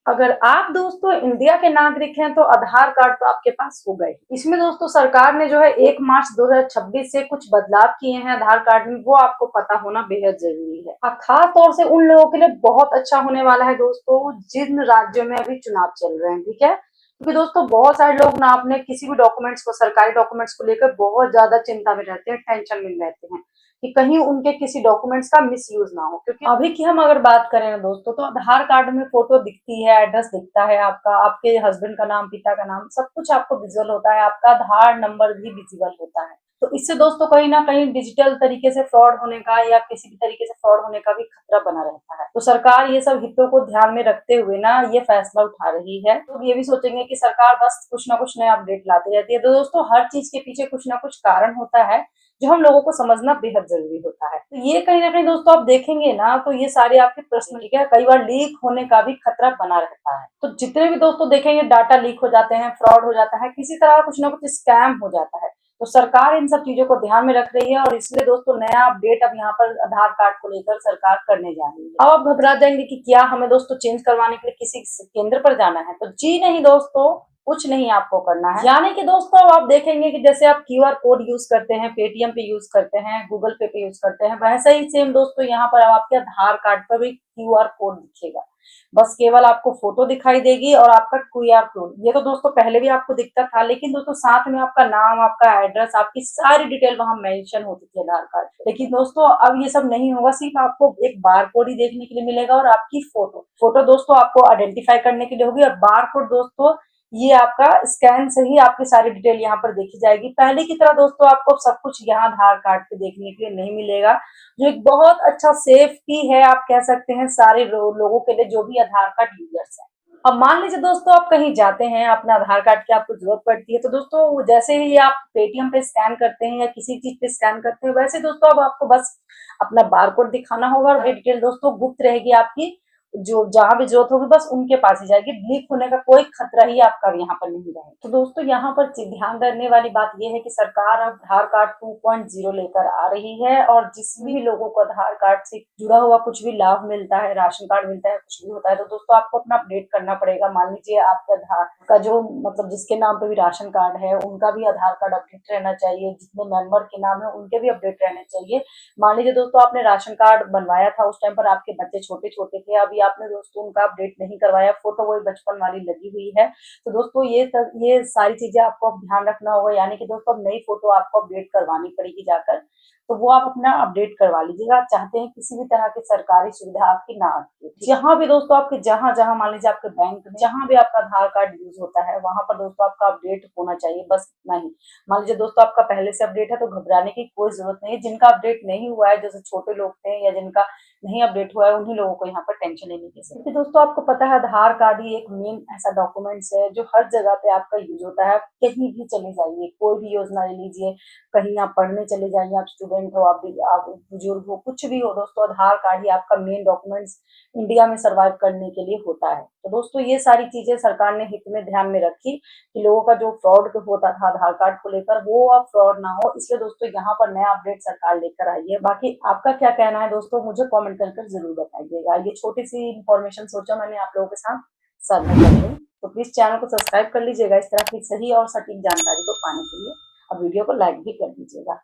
अगर आप दोस्तों इंडिया के नागरिक हैं तो आधार कार्ड तो आपके पास होगा ही। इसमें दोस्तों सरकार ने जो है 1 मार्च 2026 से कुछ बदलाव किए हैं आधार कार्ड में, वो आपको पता होना बेहद जरूरी है। और खास तौर से उन लोगों के लिए बहुत अच्छा होने वाला है दोस्तों जिन राज्यों में अभी चुनाव चल रहे हैं, ठीक है। क्योंकि दोस्तों बहुत सारे लोग ना अपने किसी भी डॉक्यूमेंट्स को, सरकारी डॉक्यूमेंट्स को लेकर बहुत ज्यादा चिंता में रहते हैं, टेंशन में रहते हैं कि कहीं उनके किसी डॉक्यूमेंट्स का मिसयूज ना हो। क्योंकि अभी की हम अगर बात करें ना दोस्तों, तो आधार कार्ड में फोटो दिखती है, एड्रेस दिखता है आपका, आपके हस्बैंड का नाम, पिता का नाम, सब कुछ आपको विजुअल होता है, आपका आधार नंबर भी विजिबल होता है। तो इससे दोस्तों कहीं ना कहीं डिजिटल तरीके से फ्रॉड होने का या किसी भी तरीके से फ्रॉड होने का भी खतरा बना रहता है। तो सरकार ये सब हितों को ध्यान में रखते हुए ना ये फैसला उठा रही है। तो ये भी सोचेंगे कि सरकार बस कुछ ना कुछ नया अपडेट लाती रहती है। तो दोस्तों हर चीज के पीछे कुछ ना कुछ कारण होता है जो हम लोगों को समझना बेहद जरूरी होता है। तो ये कहीं ना कहीं दोस्तों आप देखेंगे ना, तो ये सारे आपके प्रश्न, ठीक है, कई बार लीक होने का भी खतरा बना रहता है। तो जितने भी दोस्तों देखेंगे डाटा लीक हो जाते हैं, फ्रॉड हो जाता है, किसी तरह कुछ ना कुछ स्कैम हो जाता है। तो सरकार इन सब चीजों को ध्यान में रख रही है और इसलिए दोस्तों नया अपडेट अब यहाँ पर आधार कार्ड को लेकर सरकार करने जा रही है। अब आप घबरा जाएंगे कि क्या हमें दोस्तों चेंज करवाने के लिए किसी केंद्र पर जाना है? तो जी नहीं दोस्तों, कुछ नहीं आपको करना है। यानी कि दोस्तों अब आप देखेंगे कि जैसे आप क्यूआर कोड यूज करते हैं, पेटीएम पे यूज करते हैं, गूगल पे यूज करते हैं, वैसे ही सेम दोस्तों यहाँ पर अब आपके आधार कार्ड पर भी क्यूआर कोड दिखेगा। बस केवल आपको फोटो दिखाई देगी और आपका क्यूआर कोड। ये तो दोस्तों पहले भी आपको दिखता था, लेकिन दोस्तों साथ में आपका नाम, आपका एड्रेस, आपकी सारी डिटेल वहां मेंशन होती थी आधार कार्ड पे। लेकिन दोस्तों अब ये सब नहीं होगा, सिर्फ आपको एक बार कोड ही देखने के लिए मिलेगा और आपकी फोटो फोटो दोस्तों आपको आइडेंटिफाई करने के लिए होगी। और बार कोड दोस्तों ये आपका स्कैन से ही आपकी सारी डिटेल यहाँ पर देखी जाएगी। पहले की तरह दोस्तों आपको सब कुछ यहाँ आधार कार्ड पे देखने के लिए नहीं मिलेगा, जो एक बहुत अच्छा सेफ्टी है आप कह सकते हैं सारे लोगों के लिए जो भी आधार कार्ड यूजर्स हैं। अब मान लीजिए दोस्तों आप कहीं जाते हैं, अपना आधार कार्ड की आपको जरूरत पड़ती है, तो दोस्तों जैसे ही आप पेटीएम पे स्कैन करते हैं या किसी चीज पे स्कैन करते हैं, वैसे दोस्तों अब आपको बस अपना बार कोड दिखाना होगा और डिटेल दोस्तों गुप्त रहेगी आपकी। जो जहां भी जरूरत होगी बस उनके पास ही जाएगी, लीक होने का कोई खतरा ही आपका यहाँ पर नहीं रहेगा। तो दोस्तों यहाँ पर ध्यान रखने वाली बात यह है कि सरकार अब आधार कार्ड 2.0 लेकर आ रही है और जिस भी लोगों को आधार कार्ड से जुड़ा हुआ कुछ भी लाभ मिलता है, राशन कार्ड मिलता है, कुछ भी होता है, तो दोस्तों आपको अपना अपडेट करना पड़ेगा। मान लीजिए आपका आधार का जो मतलब जिसके नाम पे भी राशन कार्ड है उनका भी आधार कार्ड अपडेट रहना चाहिए, जितने मेंबर के नाम है उनके भी अपडेट रहने चाहिए। मान लीजिए दोस्तों आपने राशन कार्ड बनवाया था, उस टाइम पर आपके बच्चे छोटे छोटे थे, अभी आपने दोस्तों उनका अपडेट नहीं करवाया, फोटो वही बचपन वाली लगी हुई है, तो दोस्तों ये सारी चीजें आपको ध्यान रखना होगा। यानी कि दोस्तों अब नई फोटो आपको अपडेट करवानी पड़ेगी जाकर, तो वो आप अपना अपडेट करवा लीजिएगा। आप चाहते हैं किसी भी तरह की सरकारी सुविधा आपकी ना आती है, जहां भी दोस्तों आपके जहां जहां मान लीजिए आपके बैंक में जहां भी आपका आधार कार्ड यूज होता है वहां पर दोस्तों आपका अपडेट होना चाहिए, बस इतना ही। मान लीजिए दोस्तों आपका पहले से अपडेट है तो घबराने की कोई जरूरत नहीं है। जिनका अपडेट नहीं हुआ है, जैसे छोटे लोग थे या जिनका नहीं अपडेट हुआ है, उन्हीं लोगों को यहाँ पर टेंशन लेने की जरूरत है। दोस्तों आपको पता है आधार कार्ड ही एक मेन ऐसा डॉक्यूमेंट्स है जो हर जगह पे आपका यूज होता है। कहीं भी चले जाइए, कोई भी योजना ले लीजिए, कहीं आप पढ़ने चले जाइए, आप स्टूडेंट हो, आप बुजुर्ग हो, कुछ भी हो दोस्तों, आधार कार्ड ही आपका मेन डॉक्यूमेंट्स इंडिया में सर्वाइव करने के लिए होता है। तो दोस्तों ये सारी चीजें सरकार ने हित में ध्यान में रखी कि लोगों का जो फ्रॉड होता था आधार कार्ड को लेकर वो अब फ्रॉड ना हो, इसलिए दोस्तों यहाँ पर नया अपडेट सरकार लेकर आई है। बाकी आपका क्या कहना है दोस्तों, मुझे कमेंट कर जरूर बताइएगा। ये छोटी सी इन्फॉर्मेशन सोचा मैंने आप लोगों के साथ साझा कर दूं, तो प्लीज चैनल को सब्सक्राइब कर लीजिएगा इस तरह की सही और सटीक जानकारी को पाने के लिए। अब वीडियो को लाइक भी कर दीजिएगा।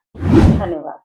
धन्यवाद।